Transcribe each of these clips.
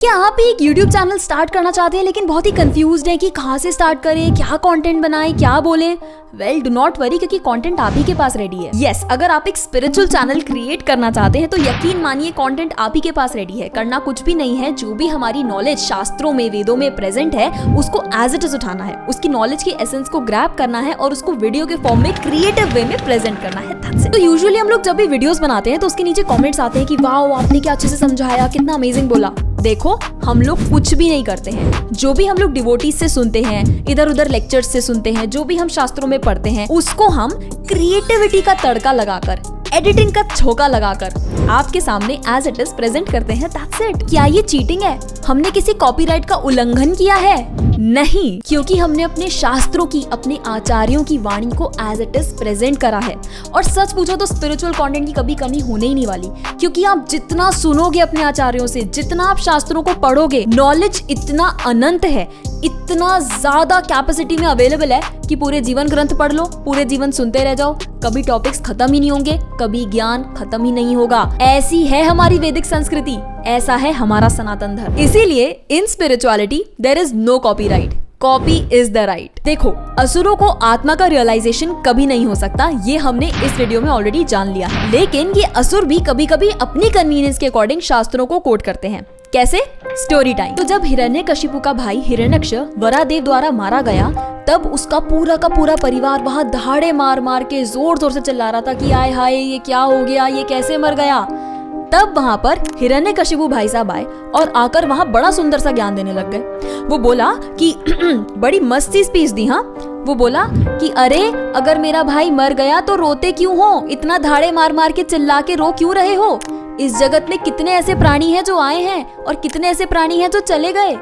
क्या आप एक YouTube चैनल स्टार्ट करना चाहते हैं लेकिन बहुत ही कंफ्यूज्ड हैं कि कहाँ से स्टार्ट करें, क्या कंटेंट बनाएं, क्या बोलें? वेल, डू नॉट वरी, क्योंकि कंटेंट आप ही के पास रेडी है। यस, अगर आप एक स्पिरिचुअल चैनल क्रिएट करना चाहते हैं तो यकीन मानिए कंटेंट आप ही के पास रेडी है। करना कुछ भी नहीं है, जो भी हमारी नॉलेज शास्त्रों में, वेदों में प्रेजेंट है उसको एज इट इज उठाना है, उसकी नॉलेज की एसेंस को ग्रैब करना है और उसको वीडियो के फॉर्म में क्रिएटिव वे में प्रेजेंट करना है। तो यूजुअली हम लोग जब भी वीडियोस बनाते हैं तो उसके नीचे कमेंट्स आते हैं कि वाओ, आपने क्या अच्छे से समझाया, कितना अमेजिंग बोला। देखो, हम लोग कुछ भी नहीं करते हैं। जो भी हम लोग डिवोटीज से सुनते हैं, इधर उधर लेक्चर्स से सुनते हैं, जो भी हम शास्त्रों में पढ़ते हैं, उसको हम क्रिएटिविटी का तड़का लगाकर, एडिटिंग का झोंका लगाकर आपके सामने एज इट इज प्रेजेंट करते हैं। That's it. क्या ये चीटिंग है? हमने किसी कॉपीराइट का उल्लंघन किया है? नहीं, क्योंकि हमने अपने शास्त्रों की, अपने आचार्यों की वाणी को एज इट इज प्रेजेंट करा है। और सच पूछो तो स्पिरिचुअल कंटेंट की कभी कमी होने ही नहीं वाली, क्योंकि आप जितना सुनोगे अपने आचार्यों से, जितना आप शास्त्रों को पढ़ोगे, नॉलेज इतना अनंत है, इतना ज्यादा कैपेसिटी में अवेलेबल है कि पूरे जीवन ग्रंथ पढ़ लो, पूरे जीवन सुनते रह जाओ, कभी टॉपिक्स खत्म ही नहीं होंगे, कभी ज्ञान खत्म ही नहीं होगा। ऐसी है हमारी वैदिक संस्कृति, ऐसा है हमारा सनातन धर्म। इसीलिए in spirituality there is no copyright, copy is the right. देखो, असुरों को आत्मा का रियलाइजेशन कभी नहीं हो सकता, ये हमने इस वीडियो में ऑलरेडी जान लिया है। लेकिन ये असुर भी कभी कभी अपनी कन्वीनियंस के अकॉर्डिंग शास्त्रों को कोट करते हैं। कैसे? Story time. तो जब हिरण्यकशिपु का भाई हिरण्यक्ष वरादेव द्वारा मारा गया, तब उसका पूरा का पूरा परिवार वहां दहाड़े मार मार के जोर जोर से चिल्ला रहा था कि आय हाय, ये क्या हो गया, ये कैसे मर गया। तब वहां पर हिरण्यकशिपु भाई साहब आए और आकर वहां बड़ा सुंदर सा ज्ञान देने लग गए। वो बोला कि बड़ी मस्त सी स्पीच दी। हाँ, वो बोला कि अरे, अगर मेरा भाई मर गया तो रोते क्यों हो, इतना धाड़े मार मार के चिल्ला के रो क्यों रहे हो? इस जगत में कितने ऐसे प्राणी हैं जो आए हैं और कितने ऐसे प्राणी हैं जो चले गए।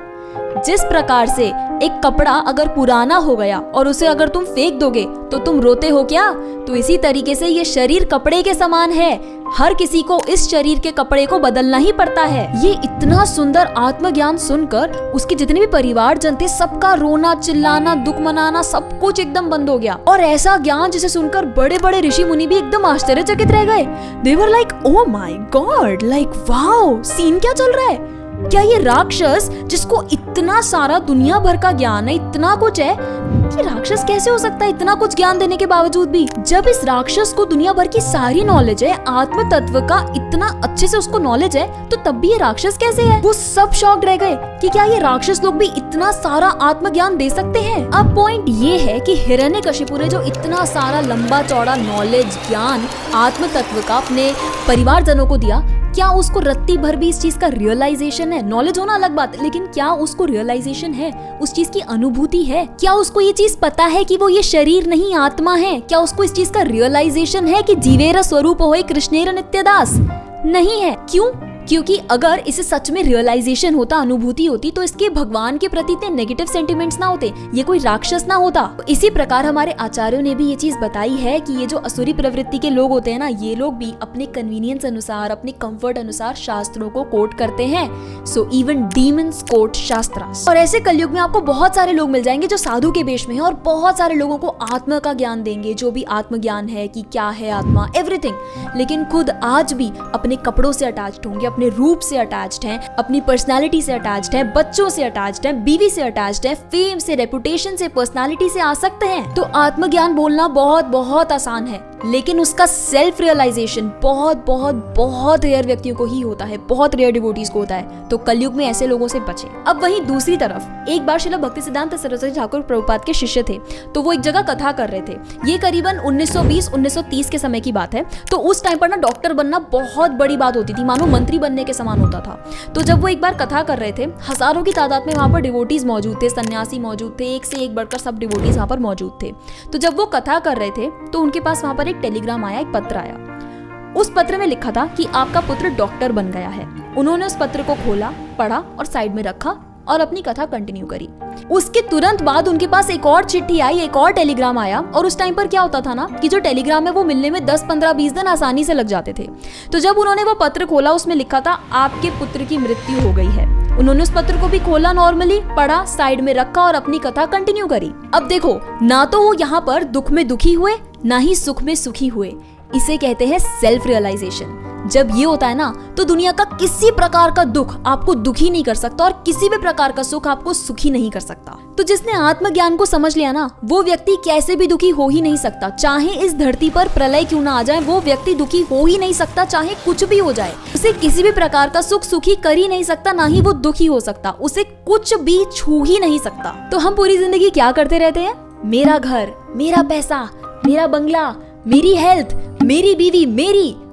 जिस प्रकार से एक कपड़ा अगर पुराना हो गया और उसे अगर तुम फेंक दोगे तो तुम रोते हो क्या? तो इसी तरीके से ये शरीर कपड़े के समान है, हर किसी को इस शरीर के कपड़े को बदलना ही पड़ता है। ये इतना सुंदर आत्मज्ञान सुनकर उसके जितने भी परिवार जन थे, सबका रोना, चिल्लाना, दुख मनाना, सब कुछ एकदम बंद हो गया। और ऐसा ज्ञान जिसे सुनकर बड़े बड़े ऋषि मुनि भी एकदम आश्चर्यचकित रह गए। They were like, oh my god, like wow, scene क्या चल रहा है? क्या ये राक्षस, जिसको इतना सारा दुनिया भर का ज्ञान है, इतना कुछ है, कि राक्षस कैसे हो सकता है इतना कुछ ज्ञान देने के बावजूद भी? जब इस राक्षस को दुनिया भर की सारी नॉलेज है, आत्म तत्व का इतना अच्छे से उसको नॉलेज है, तो तब भी ये राक्षस कैसे है? वो सब शॉक्ड रह गए कि क्या ये राक्षस लोग भी इतना सारा आत्मज्ञान दे सकते हैं। अब पॉइंट ये है कि हिरण्यकशिपु ने जो इतना सारा लंबा चौड़ा नॉलेज, ज्ञान, आत्म तत्व का अपने परिवारजनों को दिया, क्या उसको रत्ती भर भी इस चीज का रियलाइजेशन है? नॉलेज होना अलग बात, लेकिन क्या उसको रियलाइजेशन है, उस चीज की अनुभूति है? क्या उसको ये चीज पता है कि वो ये शरीर नहीं आत्मा है? क्या उसको इस चीज का रियलाइजेशन है कि जीवेर स्वरूप होए कृष्णेर नित्यदास? नहीं है। क्यों? क्योंकि अगर इसे सच में रियलाइजेशन होता, अनुभूति होती, तो इसके भगवान के प्रति इतने नेगेटिव सेंटिमेंट्स ना होते, ये कोई राक्षस ना होता। तो इसी प्रकार हमारे आचार्यों ने भी ये चीज बताई है कि ये जो असुरी प्रवृत्ति के लोग होते हैं ना, ये लोग भी अपने कन्वीनियंस अनुसार, अपने कंफर्ट अनुसार शास्त्रों को कोट करते हैं। So even demons coat shastras. और ऐसे कलयुग में आपको बहुत सारे लोग मिल जाएंगे जो साधु के वेश में है और बहुत सारे लोगों को आत्मा का ज्ञान देंगे, जो भी आत्मज्ञान है कि क्या है आत्मा, एवरीथिंग। लेकिन खुद आज भी अपने कपड़ों से अटैच्ड होंगे, अपने रूप से अटैच्ड हैं, अपनी पर्सनालिटी से अटैच्ड हैं, बच्चों से अटैच्ड हैं, बीवी से अटैच्ड हैं, फेम से, रेपुटेशन से, पर्सनालिटी से आसक्त हैं। तो आत्मज्ञान बोलना बहुत बहुत आसान है, लेकिन उसका सेल्फ रियलाइजेशन बहुत बहुत बहुत रेयर व्यक्तियों को ही होता है, बहुत रेयर डिवोटीज को होता है। तो कलयुग में ऐसे लोगों से बचें। अब वहीं दूसरी तरफ एक बार श्रील भक्तिसिद्धांत सरस्वती ठाकुर प्रभुपाद के शिष्य थे, तो वो एक जगह कथा कर रहे थे। ये करीबन 1920-1930 के समय की बात है। तो उस टाइम पर ना डॉक्टर बनना बहुत बड़ी बात होती थी, मानो मंत्री बनने के समान होता था। तो जब वो एक बार कथा कर रहे थे, हजारों की तादाद में वहां पर डिवोटीज मौजूद थे, सन्यासी मौजूद थे, एक से एक बढ़कर सब डिवोटीज वहां पर मौजूद थे। तो जब वो कथा कर रहे थे तो उनके पास वहां पर एक टेलीग्राम आया, एक पत्र आया। उस पत्र में लिखा था कि आपका पुत्र डॉक्टर बन गया है। उन्होंने उस पत्र को खोला, पढ़ा और साइड में रखा और अपनी कथा कंटिन्यू करी। उसके तुरंत बाद उनके पास एक और चिट्ठी आई, एक और टेलीग्राम आया। और उस टाइम पर क्या होता था ना कि जो टेलीग्राम है वो मिलने में 10, 15, 20 दिन आसानी से लग जाते थे। तो जब उन्होंने वो पत्र खोला, उसमें लिखा था आपके पुत्र की मृत्यु हो गई है। उन्होंने उस पत्र को भी खोला, नॉर्मली पढ़ा, साइड में रखा और अपनी कथा कंटिन्यू करी। अब देखो, ना तो वो यहाँ पर दुख में दुखी हुए, ना ही सुख में सुखी हुए। इसे कहते हैं सेल्फ रियलाइजेशन। जब ये होता है ना तो दुनिया का किसी प्रकार का दुख आपको दुखी नहीं कर सकता और किसी भी प्रकार का सुख आपको सुखी नहीं कर सकता। तो जिसने आत्मज्ञान को समझ लिया ना, वो व्यक्ति कैसे भी दुखी हो ही नहीं सकता। चाहे इस धरती पर प्रलय क्यों ना आ जाए, वो व्यक्ति दुखी हो ही नहीं सकता। चाहे कुछ भी हो जाए, उसे किसी भी प्रकार का सुख सुखी कर ही नहीं सकता, ना ही वो दुखी हो सकता। उसे कुछ भी छू ही नहीं सकता। तो हम पूरी जिंदगी क्या करते रहते हैं? मेरा घर, मेरा पैसा, मेरा बंगला, मेरी हेल्थ, मेरी बीवी,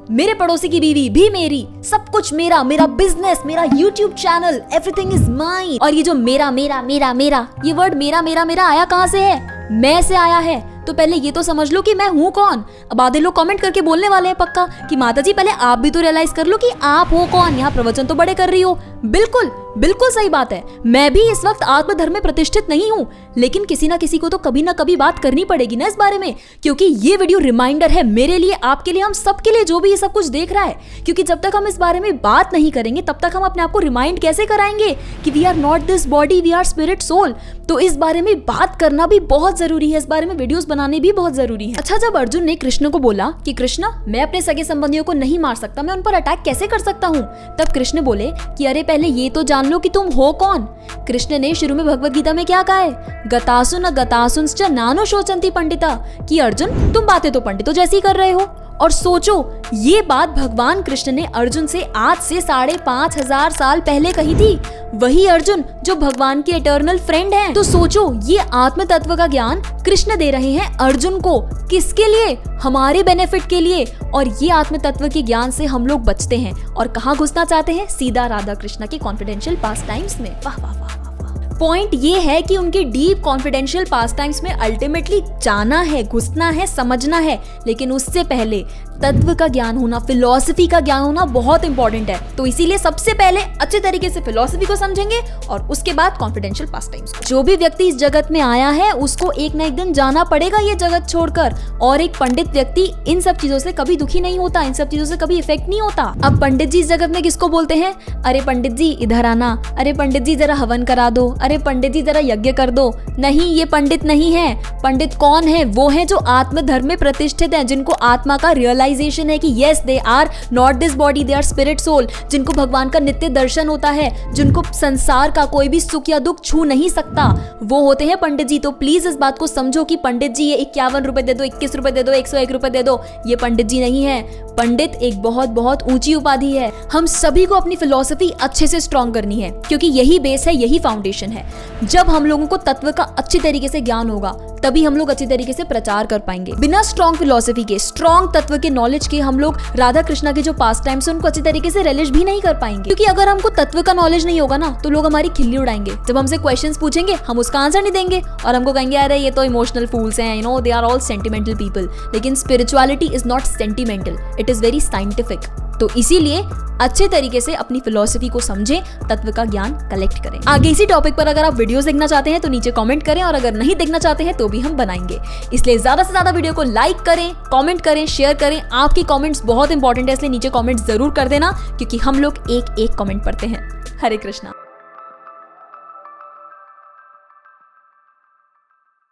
मेरे पड़ोसी की बीवी भी मेरी, सब कुछ मेरा, मेरा बिजनेस, मेरा YouTube channel, everything is mine. और ये जो मेरा मेरा मेरा मेरा, ये वर्ड मेरा मेरा मेरा आया कहाँ से है? मैं से आया है। तो पहले ये तो समझ लो कि मैं हूँ कौन। अब आधे लोग कमेंट करके बोलने वाले हैं पक्का कि माता जी पहले आप भी तो रियलाइज कर लो कि आप हो कौन। यहाँ प्रवचन तो बड़े कर रही हो। बिल्कुल बिल्कुल सही बात है। मैं भी इस वक्त आत्मधर्म में प्रतिष्ठित नहीं हूँ, लेकिन किसी ना किसी को तो कभी ना कभी बात करनी पड़ेगी ना इस बारे में, क्योंकि ये वीडियो रिमाइंडर है मेरे लिए, आपके लिए, हम सबके लिए जो भी ये सब कुछ देख रहा है। क्योंकि जब तक हम इस बारे में बात नहीं करेंगे तब तक हम अपने आप को रिमाइंड कैसे कराएंगे कि we are not this body, we are spirit soul. तो इस बारे में बात करना भी बहुत जरूरी है, इस बारे में वीडियोस बनाने भी बहुत जरूरी है। अच्छा, जब अर्जुन ने कृष्ण को बोला कि कृष्ण मैं अपने सगे संबंधियों को नहीं मार सकता, मैं उन पर अटैक कैसे कर सकता हूँ, तब कृष्ण बोले कि अरे पहले ये तो जान लो कि तुम हो कौन। कृष्ण ने शुरू में भगवत गीता में क्या कहा है? गतासु न गतासुंश्च नानो शोचंती पंडिता, कि अर्जुन तुम बातें तो पंडितों जैसी कर रहे हो। और सोचो, ये बात भगवान कृष्ण ने अर्जुन से आज से 5,500 साल पहले कही थी। वही अर्जुन जो भगवान के इटर्नल फ्रेंड हैं। तो सोचो, ये आत्म तत्व का ज्ञान कृष्ण दे रहे हैं अर्जुन को, किसके लिए? हमारे बेनिफिट के लिए। और ये आत्म तत्व के ज्ञान से हम लोग बचते हैं और कहाँ घुसना चाहते हैं? सीधा राधा कृष्णा के कॉन्फिडेंशियल पास टाइम्स में। वाह वाह वाह। पॉइंट ये है कि उनके डीप कॉन्फिडेंशियल पास टाइम्स में अल्टीमेटली जाना है, घुसना है, समझना है, लेकिन उससे पहले तत्व का ज्ञान होना, फिलॉसफी का ज्ञान होना बहुत इंपॉर्टेंट है। तो इसीलिए सबसे पहले अच्छे तरीके से फिलॉसफी को समझेंगे और उसके बाद कॉन्फिडेंशियल पास टाइम्स को। जो भी व्यक्ति इस जगत में आया है उसको एक ना एक दिन जाना पड़ेगा ये जगत छोड़कर। और एक पंडित व्यक्ति इन सब चीजों से कभी दुखी नहीं होता, इन सब चीजों से कभी इफेक्ट नहीं होता। अब पंडित जी इस जगत में किसको बोलते हैं? अरे पंडित जी इधर आना, अरे पंडित जी जरा हवन करा दो, अरे पंडित जी जरा यज्ञ कर दो। नहीं, ये पंडित नहीं है। पंडित कौन है? वो है जो आत्मधर्म में प्रतिष्ठित है, जिनको आत्मा का रियलाइजेशन है कि yes they are not this body, they are spirit soul, जिनको भगवान का नित्य दर्शन होता है, जिनको संसार का कोई भी सुख या दुख छू नहीं सकता, वो होते हैं पंडित जी। तो प्लीज इस बात को समझो कि पंडित जी ये 51 रुपए दे दो, 21 रुपए दे दो, 101 रुपए दे दो, ये पंडित जी नहीं है। पंडित एक बहुत बहुत ऊंची उपाधि है। हम सभी को अपनी फिलॉसफी अच्छे से स्ट्रॉन्ग करनी है, क्योंकि यही बेस है, यही फाउंडेशन है। जब हम लोगों को तत्व का अच्छी तरीके से ज्ञान होगा तभी हम लोग अच्छी तरीके से प्रचार कर पाएंगे। बिना स्ट्रॉन्ग फिलॉसफी के, स्ट्रॉन्ग तत्व के नॉलेज के हम लोग राधा कृष्णा के जो पास टाइम से उनको अच्छी तरीके से रिलीज भी नहीं कर पाएंगे। क्योंकि अगर हमको तत्व का नॉलेज नहीं होगा ना तो लोग हमारी खिल्ली उड़ाएंगे। जब हमसे क्वेश्चंस पूछेंगे हम उसका आंसर नहीं देंगे और हमको कहेंगे अरे ये तो इमोशनल फूल्स हैं, you know they are all sentimental people. लेकिन spirituality is not sentimental, it is very scientific. तो इसीलिए अच्छे तरीके से अपनी फिलॉसफी को समझें, तत्व का ज्ञान कलेक्ट करें। आगे इसी टॉपिक पर अगर आप वीडियोस देखना चाहते हैं तो नीचे कमेंट करें, और अगर नहीं देखना चाहते हैं तो भी हम बनाएंगे। इसलिए ज्यादा से ज्यादा वीडियो को लाइक करें, कमेंट करें, शेयर करें। आपकी कमेंट्स बहुत इंपॉर्टेंट है, इसलिए नीचे कमेंट जरूर कर देना, क्योंकि हम लोग एक एक कमेंट पढ़ते हैं। हरे कृष्णा।